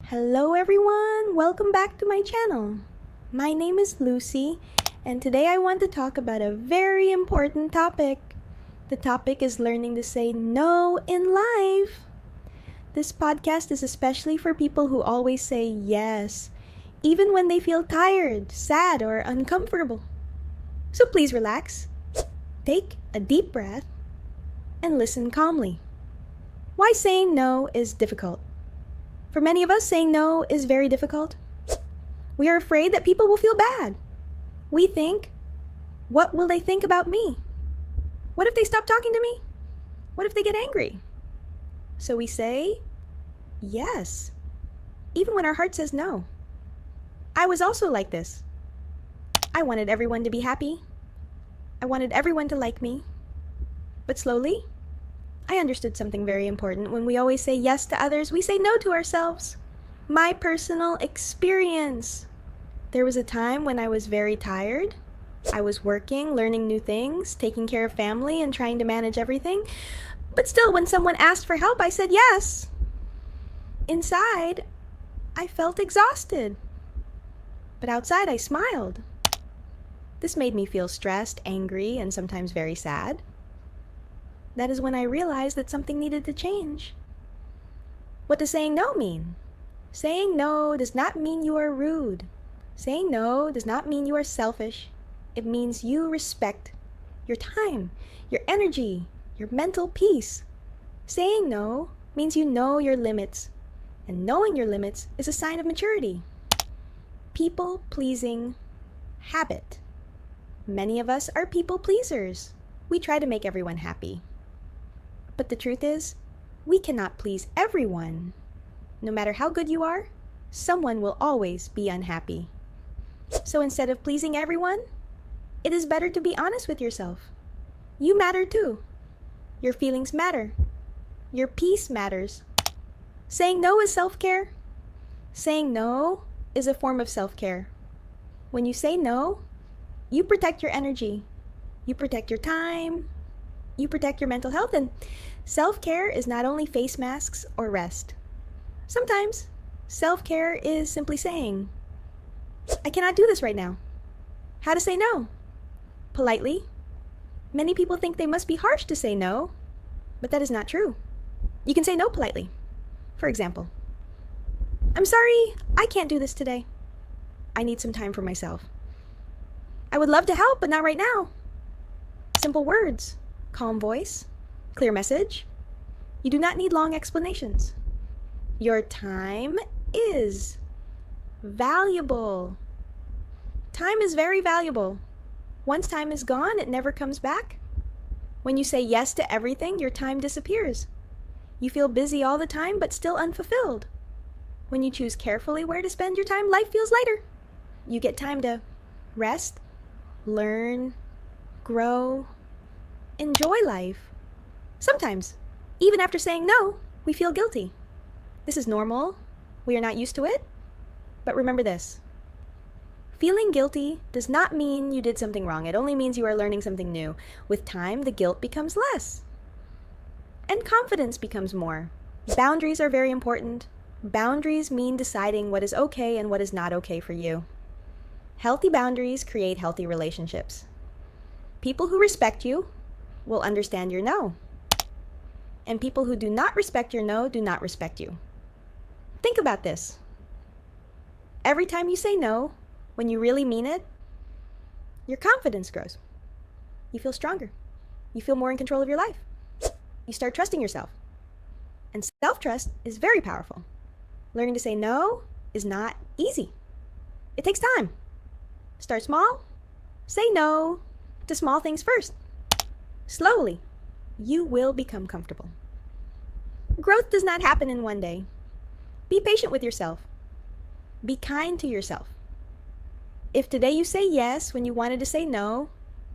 Hello everyone! Welcome back to my channel. My name is Lucy, and today I want to talk about a very important topic. The topic is learning to say no in life. This podcast is especially for people who always say yes, even when they feel tired, sad, or uncomfortable. So please relax, take a deep breath, and listen calmly. Why saying no is difficult. For many of us, saying no is very difficult. We are afraid that people will feel bad. We think, what will they think about me? What if they stop talking to me? What if they get angry? So we say yes, even when our heart says no. I was also like this. I wanted everyone to be happy. I wanted everyone to like me. But slowly, I understood something very important. When we always say yes to others, we say no to ourselves. My personal experience. There was a time when I was very tired. I was working, learning new things, taking care of family, and trying to manage everything. But still, when someone asked for help, I said yes. Inside, I felt exhausted. But outside, I smiled. This made me feel stressed, angry, and sometimes very sad. That is when I realized that something needed to change. What does saying no mean? Saying no does not mean you are rude. Saying no does not mean you are selfish. It means you respect your time, your energy, your mental peace. Saying no means you know your limits, and knowing your limits is a sign of maturity. People-pleasing habit. Many of us are people pleasers. We try to make everyone happy. But the truth is, we cannot please everyone. No matter how good you are, someone will always be unhappy. So instead of pleasing everyone, it is better to be honest with yourself. You matter too. Your feelings matter. Your peace matters. Saying no is self-care. Saying no is a form of self-care. When you say no, you protect your energy. You protect your time. You protect your mental health, and self-care is not only face masks or rest. Sometimes, self-care is simply saying, I cannot do this right now. How to say no? Politely. Many people think they must be harsh to say no, but that is not true. You can say no politely. For example, I'm sorry, I can't do this today. I need some time for myself. I would love to help, but not right now. Simple words. Calm voice, clear message. You do not need long explanations. Your time is valuable. Time is very valuable. Once time is gone, it never comes back. When you say yes to everything, your time disappears. You feel busy all the time, but still unfulfilled. When you choose carefully where to spend your time, life feels lighter. You get time to rest, learn, grow, enjoy life. Sometimes, even after saying no, we feel guilty. This is normal. We are not used to it. But remember this. Feeling guilty does not mean you did something wrong. It only means you are learning something new. With time, the guilt becomes less. And confidence becomes more. Boundaries are very important. Boundaries mean deciding what is okay and what is not okay for you. Healthy boundaries create healthy relationships. People who respect you will understand your no. And people who do not respect your no do not respect you. Think about this. Every time you say no, when you really mean it, your confidence grows. You feel stronger. You feel more in control of your life. You start trusting yourself. And self-trust is very powerful. Learning to say no is not easy. It takes time. Start small. Say no to small things first. Slowly, you will become comfortable. Growth does not happen in one day. Be patient with yourself. Be kind to yourself. If today you say yes when you wanted to say no,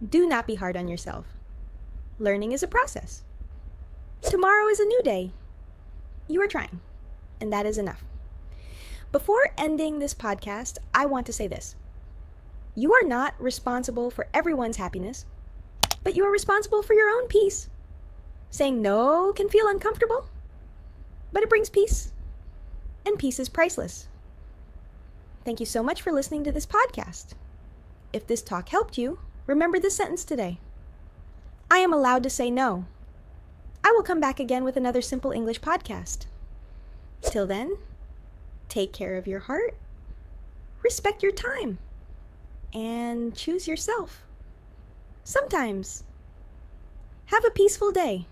do not be hard on yourself. Learning is a process. Tomorrow is a new day. You are trying, and that is enough. Before ending this podcast, I want to say this. You are not responsible for everyone's happiness, but you are responsible for your own peace. Saying no can feel uncomfortable, but it brings peace. and peace is priceless. Thank you so much for listening to this podcast. If this talk helped you, remember this sentence today. I am allowed to say no. I will come back again with another simple English podcast. Till then, take care of your heart, respect your time, and choose yourself. Sometimes. Have a peaceful day.